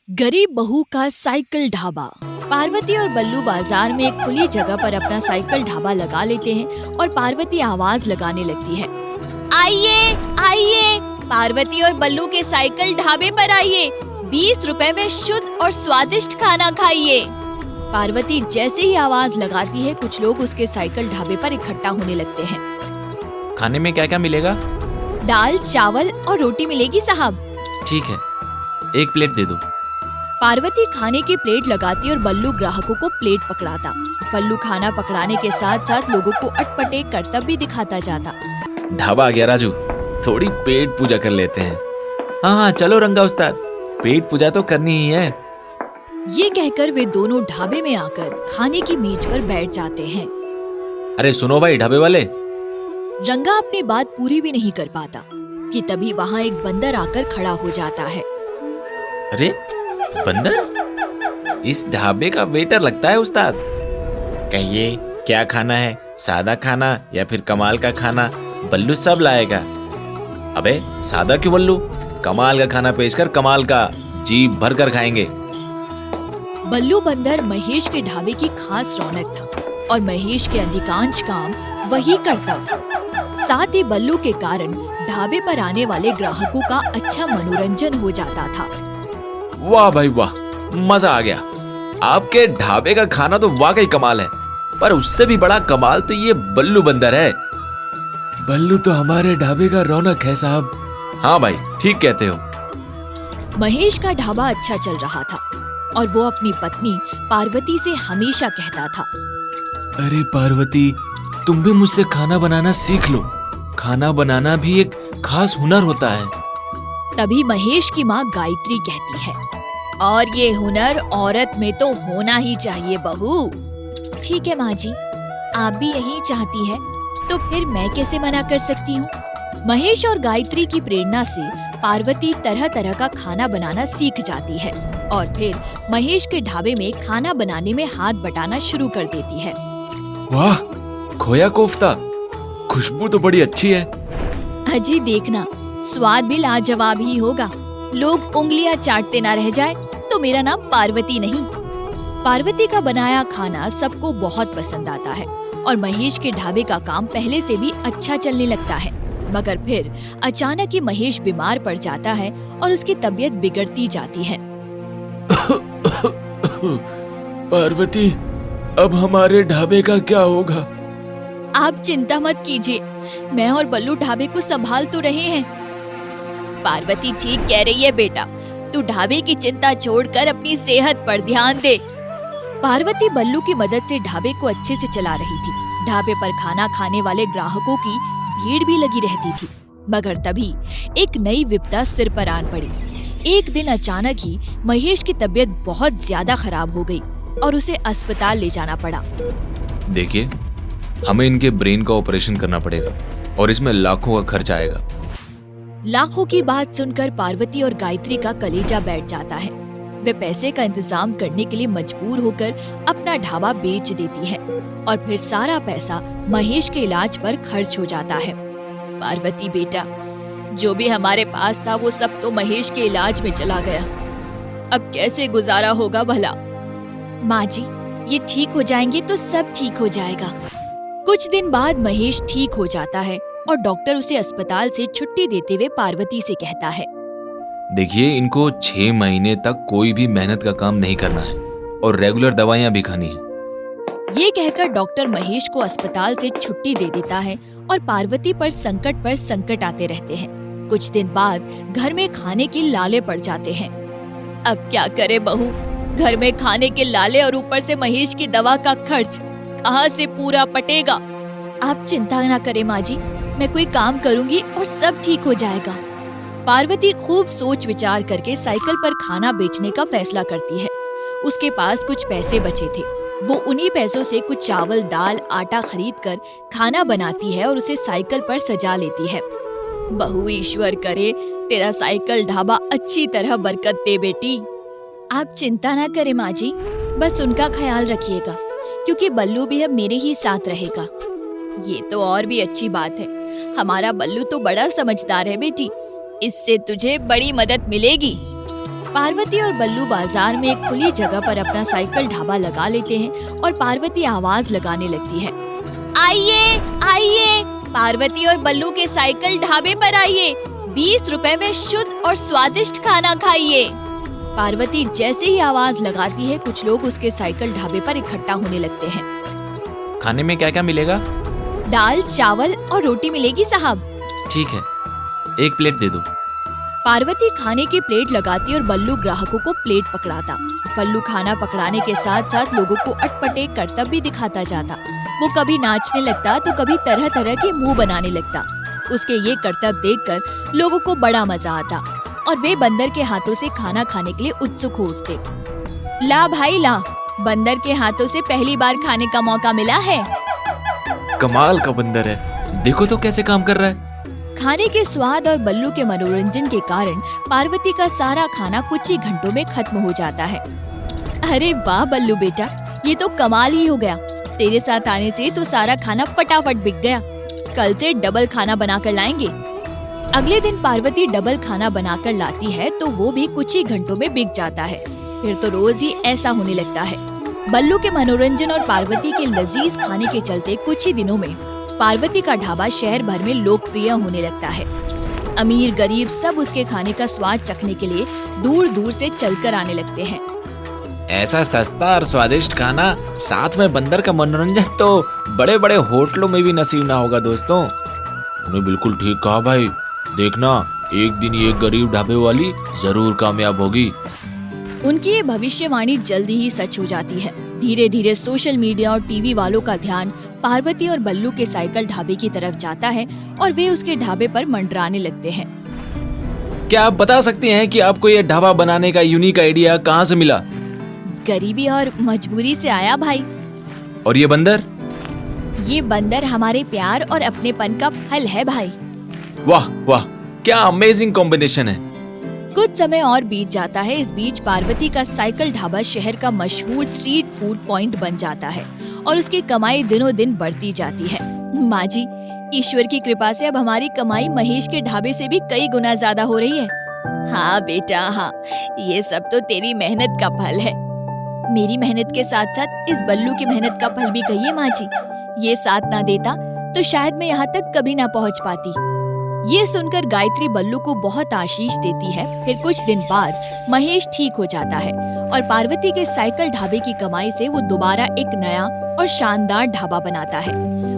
गरीब बहू का साइकिल ढाबा। पार्वती और बल्लू बाजार में एक खुली जगह पर अपना साइकिल ढाबा लगा लेते हैं और पार्वती आवाज लगाने लगती है, आइए आइए, पार्वती और बल्लू के साइकिल ढाबे पर आइए, 20 रुपए में शुद्ध और स्वादिष्ट खाना खाइए। पार्वती जैसे ही आवाज लगाती है, कुछ लोग उसके साइकिल ढाबे पर इकट्ठा होने लगते हैं। खाने में क्या क्या मिलेगा? दाल, चावल और रोटी मिलेगी साहब। ठीक है, 1 प्लेट दे दो। पार्वती खाने की प्लेट लगाती और बल्लू ग्राहकों को प्लेट पकड़ाता। बल्लू खाना पकड़ाने के साथ साथ लोगों को अटपटे करतब भी दिखाता जाता। ढाबा आ गया राजू, थोड़ी पेट पूजा कर लेते हैं। हाँ चलो रंगा उस्ताद, पेट पूजा तो करनी ही है। ये कहकर वे दोनों ढाबे में आकर खाने की मेज पर बैठ जाते हैं। अरे सुनो भाई ढाबे वाले। रंगा अपनी बात पूरी भी नहीं कर पाता कि तभी वहाँ एक बंदर आकर खड़ा हो जाता है। अरे बंदर, इस ढाबे का वेटर लगता है उस्ताद। कहिए क्या खाना है, सादा खाना या फिर कमाल का खाना? बल्लू सब लाएगा। अबे सादा क्यों बल्लू, कमाल का खाना पेश कर, कमाल का, जी भर कर खाएंगे। बल्लू बंदर महेश के ढाबे की खास रौनक था और महेश के अधिकांश काम वही करता था। साथ ही बल्लू के कारण ढाबे पर आने वाले ग्राहकों का अच्छा मनोरंजन हो जाता था। वाह भाई वाह, मजा आ गया। आपके ढाबे का खाना तो वाकई कमाल है, पर उससे भी बड़ा कमाल तो ये बल्लू बंदर है। बल्लू तो हमारे ढाबे का रौनक है साहब। हाँ भाई ठीक कहते हो। महेश का ढाबा अच्छा चल रहा था और वो अपनी पत्नी पार्वती से हमेशा कहता था, अरे पार्वती, तुम भी मुझसे खाना बनाना सीख लो। खाना बनाना भी एक खास हुनर होता है। तभी महेश की माँ गायत्री कहती है, और ये हुनर औरत में तो होना ही चाहिए बहू। ठीक है माँ जी, आप भी यही चाहती है तो फिर मैं कैसे मना कर सकती हूँ। महेश और गायत्री की प्रेरणा से पार्वती तरह तरह का खाना बनाना सीख जाती है और फिर महेश के ढाबे में खाना बनाने में हाथ बटाना शुरू कर देती है। वाह, खोया कोफ्ता, खुशबू तो बड़ी अच्छी है। अजी देखना, स्वाद भी लाजवाब ही होगा। लोग उंगलियां चाटते ना रह जाए तो मेरा नाम पार्वती नहीं। पार्वती का बनाया खाना सबको बहुत पसंद आता है और महेश के ढाबे का काम पहले से भी अच्छा चलने लगता है। मगर फिर अचानक ही महेश बीमार पड़ जाता है और उसकी तबीयत बिगड़ती जाती है। पार्वती, अब हमारे ढाबे का क्या होगा? आप चिंता मत कीजिए, मैं और बल्लू ढाबे को संभाल तो रहे हैं। पार्वती ठीक कह रही है बेटा, तू ढाबे की चिंता छोड़कर अपनी सेहत पर ध्यान दे। पार्वती बल्लू की मदद से ढाबे को अच्छे से चला रही थी। ढाबे पर खाना खाने वाले ग्राहकों की भीड़ भी लगी रहती थी। मगर तभी एक नई विपदा सिर पर आन पड़ी। एक दिन अचानक ही महेश की तबीयत बहुत ज्यादा खराब हो गई और उसे अस्पताल ले जाना पड़ा। देखिए, हमें इनके ब्रेन का ऑपरेशन करना पड़ेगा और इसमें लाखों का खर्च आएगा। लाखों की बात सुनकर पार्वती और गायत्री का कलेजा बैठ जाता है। वे पैसे का इंतजाम करने के लिए मजबूर होकर अपना ढाबा बेच देती है और फिर सारा पैसा महेश के इलाज पर खर्च हो जाता है। पार्वती बेटा, जो भी हमारे पास था वो सब तो महेश के इलाज में चला गया। अब कैसे गुजारा होगा भला? माँ जी, ये ठीक हो जाएंगे तो सब ठीक हो जाएगा। कुछ दिन बाद महेश ठीक हो जाता है और डॉक्टर उसे अस्पताल से छुट्टी देते हुए पार्वती से कहता है, देखिए, इनको 6 महीने तक कोई भी मेहनत का काम नहीं करना है और रेगुलर दवाइयाँ भी खानी है। ये कहकर डॉक्टर महेश को अस्पताल से छुट्टी दे देता है और पार्वती पर संकट आते रहते हैं। कुछ दिन बाद घर में खाने के लाले पड़ जाते हैं। अब क्या करे बहू, घर में खाने के लाले और ऊपर से महेश की दवा का खर्च कहाँ से पूरा पटेगा। आप चिंता न करें माँ जी, मैं कोई काम करूंगी और सब ठीक हो जाएगा। पार्वती खूब सोच विचार करके साइकिल पर खाना बेचने का फैसला करती है। उसके पास कुछ पैसे बचे थे। वो उन्हीं पैसों से कुछ चावल, दाल, आटा खरीद कर खाना बनाती है और उसे साइकिल पर सजा लेती है। बहू, ईश्वर करे तेरा साइकिल ढाबा अच्छी तरह बरकत दे बेटी। आप चिंता ना करें माँ जी, बस उनका ख्याल रखिएगा क्योंकि बल्लू भी अब मेरे ही साथ रहेगा। ये तो और भी अच्छी बात है, हमारा बल्लू तो बड़ा समझदार है बेटी, इससे तुझे बड़ी मदद मिलेगी। पार्वती और बल्लू बाजार में एक खुली जगह पर अपना साइकिल ढाबा लगा लेते हैं और पार्वती आवाज लगाने लगती है, आइए आइए, पार्वती और बल्लू के साइकिल ढाबे पर आइए, 20 रुपए में शुद्ध और स्वादिष्ट खाना खाइए। पार्वती जैसे ही आवाज लगाती है, कुछ लोग उसके साइकिल ढाबे पर इकट्ठा होने लगते हैं। खाने में क्या क्या मिलेगा? दाल, चावल और रोटी मिलेगी साहब। ठीक है, 1 प्लेट दे दो। पार्वती खाने की प्लेट लगाती और बल्लू ग्राहकों को प्लेट पकड़ाता। बल्लू खाना पकड़ाने के साथ साथ लोगों को अटपटे करतब भी दिखाता जाता। वो कभी नाचने लगता तो कभी तरह तरह के मुंह बनाने लगता। उसके ये करतब देखकर लोगों को बड़ा मजा आता और वे बंदर के हाथों से खाना खाने के लिए उत्सुक हो उठते। ला भाई ला, बंदर के हाथों से पहली बार खाने का मौका मिला है। कमाल का बंदर है, देखो तो कैसे काम कर रहा है। खाने के स्वाद और बल्लू के मनोरंजन के कारण पार्वती का सारा खाना कुछ ही घंटों में खत्म हो जाता है। अरे वाह बल्लू बेटा, ये तो कमाल ही हो गया। तेरे साथ आने से तो सारा खाना फटाफट बिक गया। कल से डबल खाना बनाकर लाएंगे। अगले दिन पार्वती डबल खाना बनाकर लाती है तो वो भी कुछ ही घंटों में बिक जाता है। फिर तो रोज ही ऐसा होने लगता है। बल्लू के मनोरंजन और पार्वती के लजीज खाने के चलते कुछ ही दिनों में पार्वती का ढाबा शहर भर में लोकप्रिय होने लगता है। अमीर गरीब सब उसके खाने का स्वाद चखने के लिए दूर दूर से चलकर आने लगते हैं। ऐसा सस्ता और स्वादिष्ट खाना, साथ में बंदर का मनोरंजन, तो बड़े बड़े होटलों में भी नसीब ना होगा दोस्तों। तूने बिल्कुल ठीक कहा भाई, देखना एक दिन ये गरीब ढाबे वाली जरूर कामयाब होगी। उनकी ये भविष्यवाणी जल्दी ही सच हो जाती है। धीरे धीरे सोशल मीडिया और टीवी वालों का ध्यान पार्वती और बल्लू के साइकिल ढाबे की तरफ जाता है और वे उसके ढाबे पर मंडराने लगते हैं। क्या आप बता सकती हैं कि आपको ये ढाबा बनाने का यूनिक आइडिया कहाँ से मिला? गरीबी और मजबूरी से आया भाई। और ये बंदर? ये बंदर हमारे प्यार और अपनेपन का फल है भाई। वाह वाह, क्या अमेजिंग कॉम्बिनेशन है। कुछ समय और बीत जाता है। इस बीच पार्वती का साइकिल ढाबा शहर का मशहूर स्ट्रीट फूड पॉइंट बन जाता है और उसकी कमाई दिनों दिन बढ़ती जाती है। माँ जी, ईश्वर की कृपा से अब हमारी कमाई महेश के ढाबे से भी कई गुना ज्यादा हो रही है। हाँ बेटा हाँ, ये सब तो तेरी मेहनत का फल है। मेरी मेहनत के साथ साथ इस बल्लू की मेहनत का फल भी कहिए माँ जी। ये साथ ना देता तो शायद मैं यहाँ तक कभी ना पहुँच पाती। ये सुनकर गायत्री बल्लू को बहुत आशीष देती है। फिर कुछ दिन बाद महेश ठीक हो जाता है और पार्वती के साइकिल ढाबे की कमाई से वो दोबारा एक नया और शानदार ढाबा बनाता है।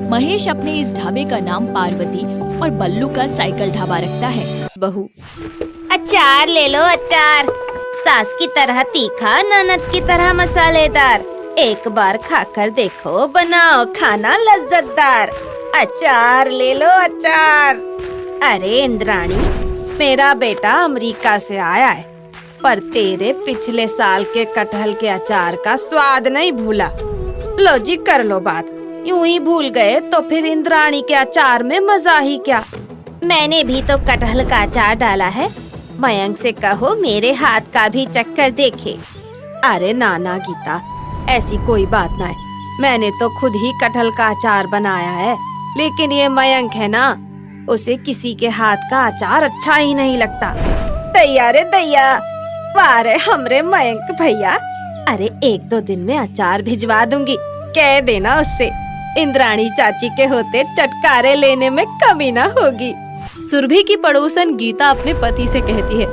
महेश अपने इस ढाबे का नाम पार्वती और बल्लू का साइकिल ढाबा रखता है। बहू, अचार ले लो अचार, सास की तरह तीखा, ननद की तरह मसालेदार। एक बार खाकर देखो, बनाओ खाना लज्जतदार। अचार ले लो अचार। अरे इंद्राणी, मेरा बेटा अमेरिका से आया है, पर तेरे पिछले साल के कटहल के अचार का स्वाद नहीं भूला। लो जी कर लो बात, यूं ही भूल गए तो फिर इंद्राणी के अचार में मजा ही क्या। मैंने भी तो कटहल का अचार डाला है, मयंक से कहो मेरे हाथ का भी चक्कर देखे। अरे नाना गीता, ऐसी कोई बात ना है, मैंने तो खुद ही कटहल का अचार बनाया है। लेकिन ये मयंक है ना, उसे किसी के हाथ का अचार अच्छा ही नहीं लगता। दैया रे दैया, वाह रे हमरे मयंक भैया। अरे 1-2 दिन में अचार भिजवा दूंगी, कह देना उससे। इंद्राणी चाची के होते चटकारे लेने में कमी ना होगी। सुरभि की पड़ोसन गीता अपने पति से कहती है,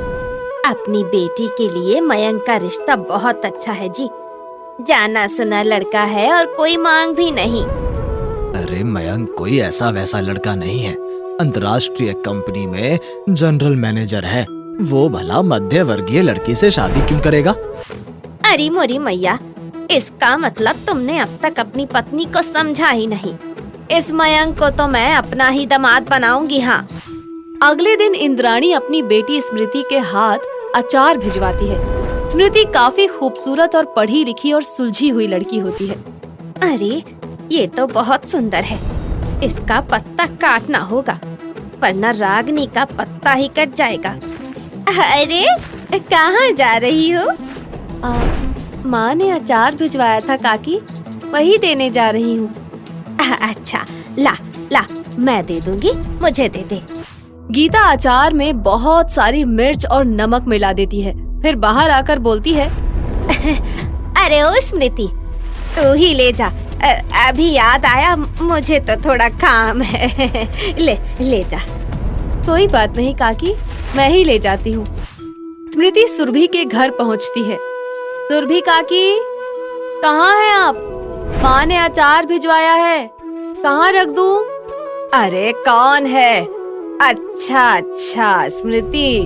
अपनी बेटी के लिए मयंक का रिश्ता बहुत अच्छा है जी, जाना सुना लड़का है और कोई मांग भी नहीं। अरे मयंक कोई ऐसा वैसा लड़का नहीं है, अंतर्राष्ट्रीय कंपनी में जनरल मैनेजर है। वो भला मध्य वर्गीय लड़की से शादी क्यों करेगा? अरे मोरी मैया, इसका मतलब तुमने अब तक अपनी पत्नी को समझा ही नहीं। इस मयंक को तो मैं अपना ही दामाद बनाऊंगी। हाँ। अगले दिन इंद्राणी अपनी बेटी स्मृति के हाथ अचार भिजवाती है। स्मृति काफी खूबसूरत और पढ़ी लिखी और सुलझी हुई लड़की होती है। अरे ये तो बहुत सुंदर है, इसका पत्ता काटना होगा वरना रागनी का पत्ता ही कट जाएगा। अरे कहाँ जा रही हो? माँ ने अचार भिजवाया था काकी, वही देने जा रही हूँ। अच्छा ला ला, मैं दे दूंगी, मुझे दे दे। गीता अचार में बहुत सारी मिर्च और नमक मिला देती है, फिर बाहर आकर बोलती है, अरे ओ स्मृति, तू ही ले जा। अभी याद आया, मुझे तो थोड़ा काम है। ले जा। कोई बात नहीं काकी, मैं ही ले जाती हूँ। स्मृति सुरभि के घर पहुँचती है। सुरभि काकी, कहाँ हैं आप? माँ ने अचार भिजवाया है, कहाँ रख दूँ? अरे कौन है? अच्छा स्मृति,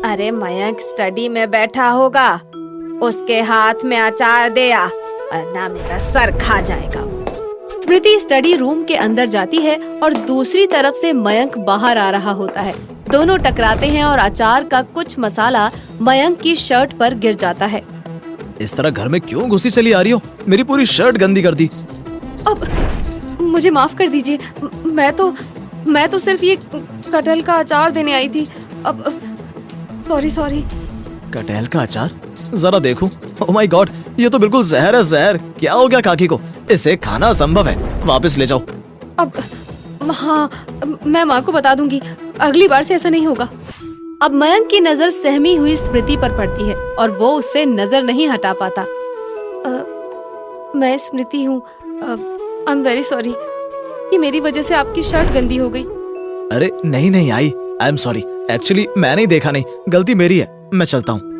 अरे मयंक स्टडी में बैठा होगा, उसके हाथ में अचार दे आ, वरना मेरा सर खा जाएगा। स्मृति स्टडी रूम के अंदर जाती है और दूसरी तरफ से मयंक बाहर आ रहा होता है। दोनों टकराते हैं और अचार का कुछ मसाला मयंक की शर्ट पर गिर जाता है। इस तरह घर में क्यों घुसी चली आ रही हो? मेरी पूरी शर्ट गंदी कर दी। अब मुझे माफ कर दीजिए, मैं तो सिर्फ ये कटहल का अचार देने आई थी। अब सॉरी। कटहल का अचार? जरा देखूं। ओह माय गॉड, ये तो बिल्कुल जहर है, जहर। क्या हो गया काकी को? इसे खाना असंभव है, वापस ले जाओ। अब हाँ, मैं माँ को बता दूंगी, अगली बार से ऐसा नहीं होगा। अब मयंक की नजर सहमी हुई स्मृति पर पड़ती है और वो उससे नजर नहीं हटा पाता। मैं स्मृति हूँ, आई एम वेरी सॉरी कि मेरी वजह से आपकी शर्ट गंदी हो गई। अरे नहीं आई एम सॉरी, एक्चुअली मैंने देखा नहीं, गलती मेरी है, मैं चलता हूँ।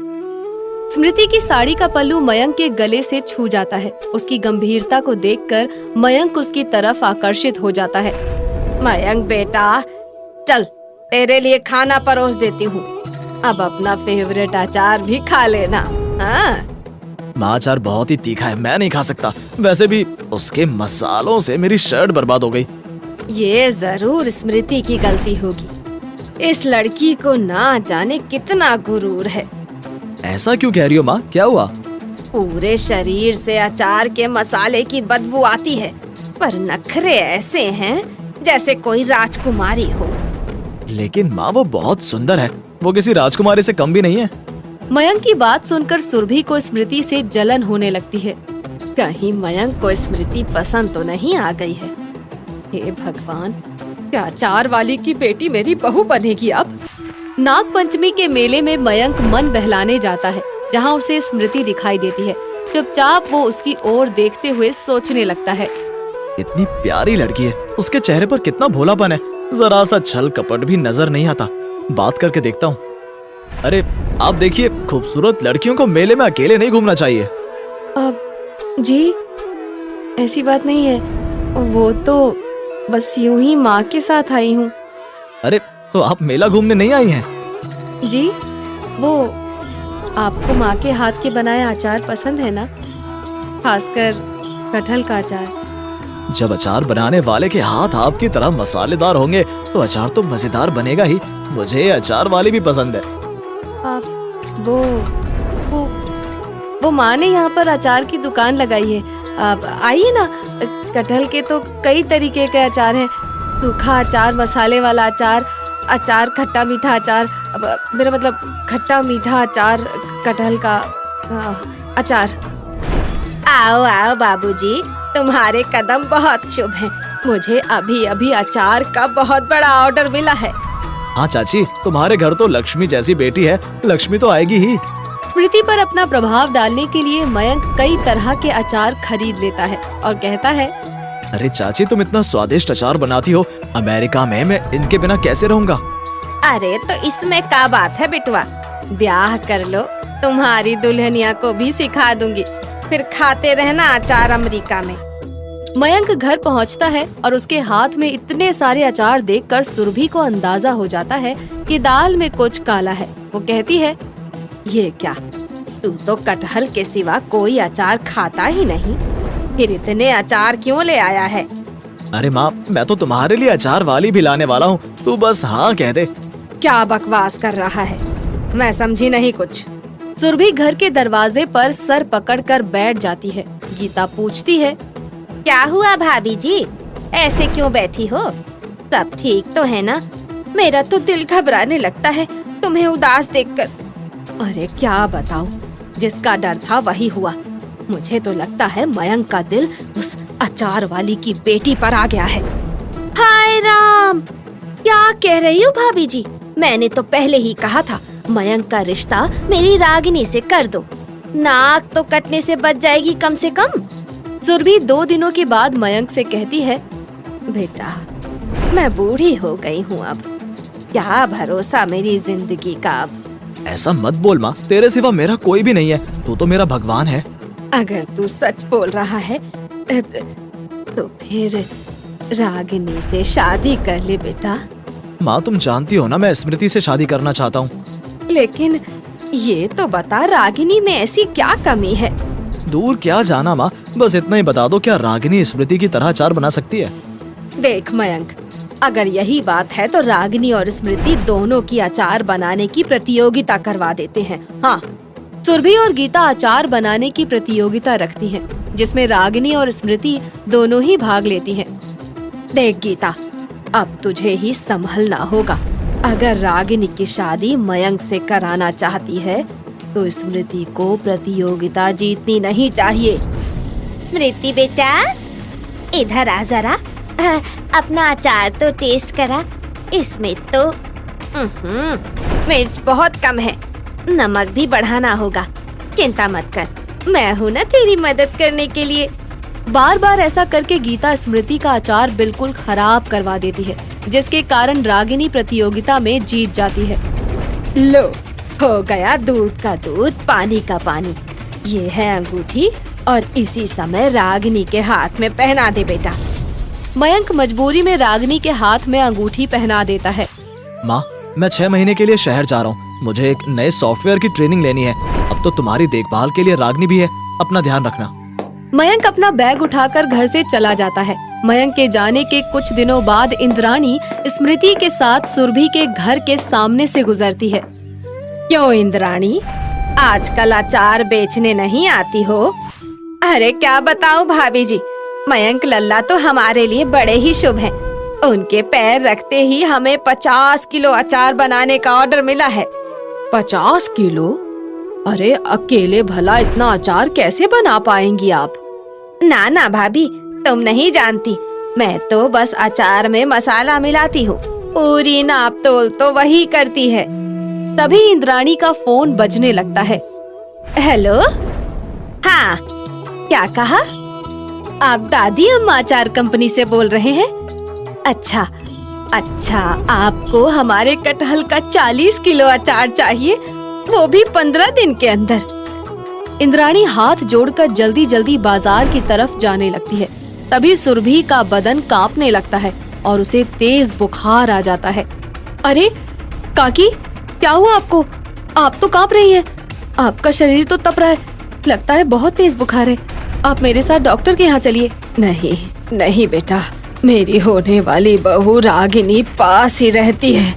स्मृति की साड़ी का पल्लू मयंक के गले से छू जाता है। उसकी गंभीरता को देखकर मयंक उसकी तरफ आकर्षित हो जाता है। मयंक बेटा, चल तेरे लिए खाना परोस देती हूँ, अब अपना फेवरेट अचार भी खा लेना। हाँ? माँ, अचार बहुत ही तीखा है, मैं नहीं खा सकता। वैसे भी उसके मसालों से मेरी शर्ट बर्बाद हो गई। ये जरूर स्मृति की गलती होगी। इस लड़की को ना जाने कितना गुरूर है। ऐसा क्यों कह रही हो माँ, क्या हुआ? पूरे शरीर से अचार के मसाले की बदबू आती है, पर नखरे ऐसे हैं जैसे कोई राजकुमारी हो। लेकिन माँ, वो बहुत सुंदर है, वो किसी राजकुमारी से कम भी नहीं है। मयंक की बात सुनकर सुरभि को स्मृति से जलन होने लगती है। कहीं मयंक को स्मृति पसंद तो नहीं आ गई है। हे भगवान, क्या अचार वाली की बेटी मेरी बहू बनेगी अब? नाग पंचमी के मेले में मयंक मन बहलाने जाता है, जहाँ उसे स्मृति दिखाई देती है। चुपचाप वो उसकी ओर देखते हुए सोचने लगता है, इतनी प्यारी लड़की है, उसके चेहरे पर कितना भोलापन है, जरा सा छल कपट भी नजर नहीं आता। बात करके देखता हूँ। अरे आप देखिए, खूबसूरत लड़कियों को मेले में अकेले नहीं घूमना चाहिए। जी ऐसी बात नहीं है, वो तो बस यूं ही माँ के साथ आई हूँ। अरे तो आप मेला घूमने नहीं आई हैं? जी, वो आपको माँ के हाथ के बनाया अचार पसंद है ना, खासकर कटहल का अचार। जब अचार बनाने वाले के हाथ आपकी तरह मसालेदार होंगे तो अचार तो मजेदार बनेगा ही। मुझे अचार वाली भी पसंद है। वो माँ ने यहाँ पर अचार की दुकान लगाई है, आप आइए ना। कटहल के तो कई तरीके के अचार हैं, सूखा अचार, मसाले वाला अचार, खट्टा मीठा अचार, मेरा मतलब खट्टा मीठा अचार, कटहल का अचार। आओ बाबूजी, तुम्हारे कदम बहुत शुभ हैं। मुझे अभी अचार का बहुत बड़ा ऑर्डर मिला है। हाँ चाची, तुम्हारे घर तो लक्ष्मी जैसी बेटी है, लक्ष्मी तो आएगी ही। स्मृति पर अपना प्रभाव डालने के लिए मयंक कई तरह के अचार खरीद लेता है और कहता है, अरे चाची, तुम इतना स्वादिष्ट अचार बनाती हो, अमेरिका में मैं इनके बिना कैसे रहूँगा? अरे तो इसमें क्या बात है बिटवा, ब्याह कर लो, तुम्हारी दुल्हनिया को भी सिखा दूंगी, फिर खाते रहना अचार अमेरिका में। मयंक घर पहुंचता है और उसके हाथ में इतने सारे अचार देखकर सुरभि को अंदाजा हो जाता है कि दाल में कुछ काला है। वो कहती है, ये क्या, तू तो कटहल के सिवा कोई अचार खाता ही नहीं, फिर इतने अचार क्यों ले आया है? अरे माँ, मैं तो तुम्हारे लिए अचार वाली भी लाने वाला हूँ, तू बस हाँ कह दे। क्या बकवास कर रहा है, मैं समझी नहीं कुछ। सुरभि घर के दरवाजे पर सर पकड़कर बैठ जाती है। गीता पूछती है, क्या हुआ भाभी जी, ऐसे क्यों बैठी हो? सब ठीक तो है ना? मेरा तो दिल घबराने लगता है तुम्हें उदास देखकर। अरे क्या बताऊं, जिसका डर था वही हुआ। मुझे तो लगता है मयंक का दिल उस अचार वाली की बेटी पर आ गया है। हाय राम, क्या कह रही हो भाभी जी? मैंने तो पहले ही कहा था मयंक का रिश्ता मेरी रागिनी से कर दो। नाक तो कटने से बच जाएगी कम से कम। सुरभि 2 दिनों के बाद मयंक से कहती है, बेटा, मैं बूढ़ी हो गई हूँ अब, क्या भरोसा मेरी जिंदगी का अब। ऐसा मत बोल माँ, तेरे सिवा मेरा कोई भी नहीं है, तू तो मेरा भगवान है। अगर तू सच बोल रहा है तो फिर रागिनी से शादी कर ले बेटा। माँ तुम जानती हो ना मैं स्मृति से शादी करना चाहता हूँ। लेकिन ये तो बता, रागिनी में ऐसी क्या कमी है? दूर क्या जाना माँ, बस इतना ही बता दो, क्या रागिनी स्मृति की तरह अचार बना सकती है? देख मयंक, अगर यही बात है तो रागिनी और स्मृति दोनों की अचार बनाने की प्रतियोगिता करवा देते हैं। हाँ, सुरभि और गीता अचार बनाने की प्रतियोगिता रखती हैं, जिसमें रागिनी और स्मृति दोनों ही भाग लेती हैं। देख गीता, अब तुझे ही संभलना होगा। अगर रागिनी की शादी मयंक से कराना चाहती है तो स्मृति को प्रतियोगिता जीतनी नहीं चाहिए। स्मृति बेटा, इधर आ जरा, अपना अचार तो टेस्ट करा। इसमें तो मिर्च बहुत कम है, नमक भी बढ़ाना होगा। चिंता मत कर, मैं हूँ ना तेरी मदद करने के लिए। बार बार ऐसा करके गीता स्मृति का अचार बिल्कुल खराब करवा देती है, जिसके कारण रागिनी प्रतियोगिता में जीत जाती है। लो, हो गया दूध का दूध, पानी का पानी। ये है अंगूठी और इसी समय रागिनी के हाथ में पहना दे बेटा। मयंक मजबूरी में रागिनी के हाथ में अंगूठी पहना देता है। माँ, मैं 6 महीने के लिए शहर जा रहा हूँ, मुझे एक नए सॉफ्टवेयर की ट्रेनिंग लेनी है। अब तो तुम्हारी देखभाल के लिए रागिनी भी है, अपना ध्यान रखना। मयंक अपना बैग उठाकर घर से चला जाता है। मयंक के जाने के कुछ दिनों बाद इंद्राणी स्मृति के साथ सुरभि के घर के सामने से गुजरती है। क्यों इंद्राणी, आजकल अचार बेचने नहीं आती हो? अरे क्या बताऊं भाभी जी, मयंक लल्ला तो हमारे लिए बड़े ही शुभ हैं। उनके पैर रखते ही हमें 50 किलो अचार बनाने का ऑर्डर मिला है। 50 किलो? अरे अकेले भला इतना अचार कैसे बना पाएंगी आप? ना ना भाभी, तुम नहीं जानती, मैं तो बस अचार में मसाला मिलाती हूँ, पूरी नाप तोल तो वही करती है। तभी इंद्राणी का फोन बजने लगता है। हेलो, हाँ, क्या कहा? आप दादी अम्मा अचार कंपनी से बोल रहे हैं? अच्छा, आपको हमारे कटहल का 40 किलो अचार चाहिए, वो भी 15 दिन के अंदर। इंद्राणी हाथ जोड़कर जल्दी जल्दी बाजार की तरफ जाने लगती है। तभी सुरभि का बदन कांपने लगता है और उसे तेज बुखार आ जाता है। अरे काकी, क्या हुआ आपको? आप तो कांप रही हैं। आपका शरीर तो तप रहा है, लगता है बहुत तेज बुखार है। आप मेरे साथ डॉक्टर के यहाँ चलिए। नहीं बेटा, मेरी होने वाली बहू रागिनी पास ही रहती है,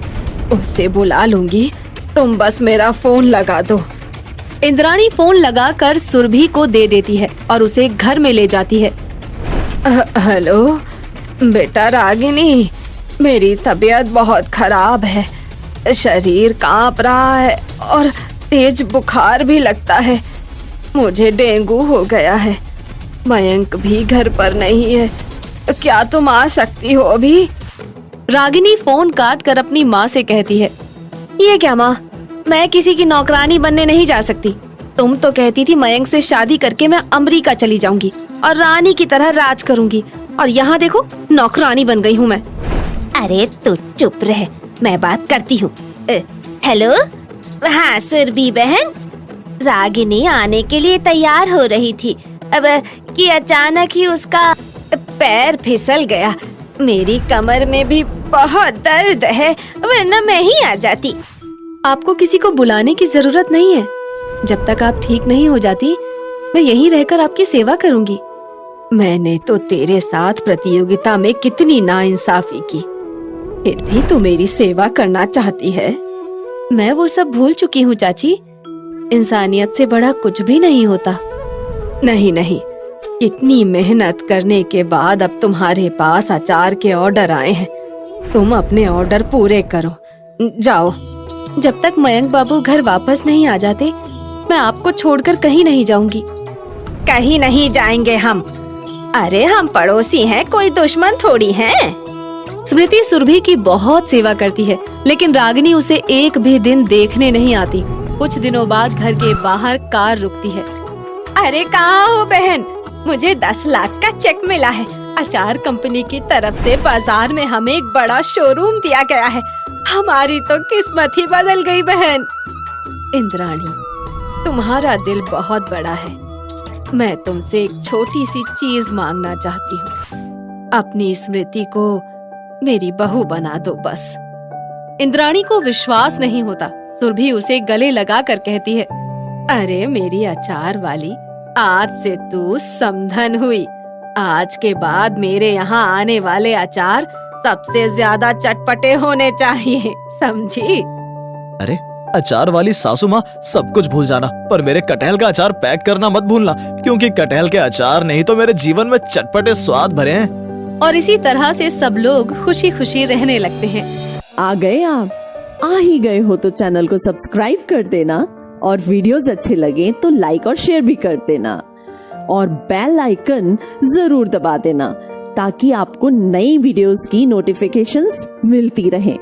उसे बुला लूंगी, तुम बस मेरा फोन लगा दो। इंद्राणी फोन लगाकर सुरभि को दे देती है और उसे घर में ले जाती है। हेलो बेटा रागिनी, मेरी तबीयत बहुत खराब है, शरीर कांप रहा है और तेज बुखार भी लगता है। मुझे डेंगू हो गया है। मयंक भी घर पर नहीं है, क्या तुम आ सकती हो अभी? रागिनी फोन काट कर अपनी माँ से कहती है, ये क्या माँ, मैं किसी की नौकरानी बनने नहीं जा सकती। तुम तो कहती थी मयंक से शादी करके मैं अमेरिका चली जाऊंगी और रानी की तरह राज करूंगी, और यहाँ देखो नौकरानी बन गई हूँ मैं। अरे तू चुप रह, मैं बात करती हूँ। हेलो, हाँ सुरभि बहन, रागिनी आने के लिए तैयार हो रही थी, अब कि अचानक ही उसका पैर फिसल गया। मेरी कमर में भी बहुत दर्द है, वरना मैं ही आ जाती। आपको किसी को बुलाने की जरूरत नहीं है। जब तक आप ठीक नहीं हो जाती, मैं यहीं रहकर आपकी सेवा करूंगी। मैंने तो तेरे साथ प्रतियोगिता में कितनी नाइंसाफी की, फिर भी तू मेरी सेवा करना चाहती है। मैं वो सब भूल चुकी हूँ चाची, इंसानियत से बड़ा कुछ भी नहीं होता। नहीं, कितनी मेहनत करने के बाद अब तुम्हारे पास अचार के ऑर्डर आए हैं, तुम अपने ऑर्डर पूरे करो, जाओ। जब तक मयंक बाबू घर वापस नहीं आ जाते, मैं आपको छोड़कर कहीं नहीं जाऊंगी। कहीं नहीं जाएंगे हम। अरे हम पड़ोसी हैं, कोई दुश्मन थोड़ी हैं। स्मृति सुरभि की बहुत सेवा करती है, लेकिन रागिनी उसे एक भी दिन देखने नहीं आती। कुछ दिनों बाद घर के बाहर कार रुकती है। अरे कहाँ हो बहन? मुझे 10 लाख का चेक मिला है। अचार कंपनी की तरफ से बाजार में हमें एक बड़ा शोरूम दिया गया है। हमारी तो किस्मत ही बदल गई बहन। इंद्राणी, तुम्हारा दिल बहुत बड़ा है। मैं तुमसे एक छोटी सी चीज मांगना चाहती हूँ। अपनी स्मृति को मेरी बहू बना दो बस। इंद्राणी को विश्वास नहीं होता। सुरभि उसे गले लगा कर कहती है, अरे मेरी अचार वाली, आज से तू समधन हुई। आज के बाद मेरे यहाँ आने वाले अचार सबसे ज्यादा चटपटे होने चाहिए, समझी? अरे अचार वाली सासू माँ, सब कुछ भूल जाना, पर मेरे कटहल का अचार पैक करना मत भूलना, क्योंकि कटहल के अचार नहीं तो मेरे जीवन में चटपटे स्वाद भरे हैं। और इसी तरह से सब लोग खुशी खुशी रहने लगते हैं। आ गए आप? आ ही गए हो तो चैनल को सब्सक्राइब कर देना, और वीडियोस अच्छे लगे तो लाइक और शेयर भी कर देना, और बेल आइकन जरूर दबा देना ताकि आपको नई वीडियोस की नोटिफिकेशंस मिलती रहें।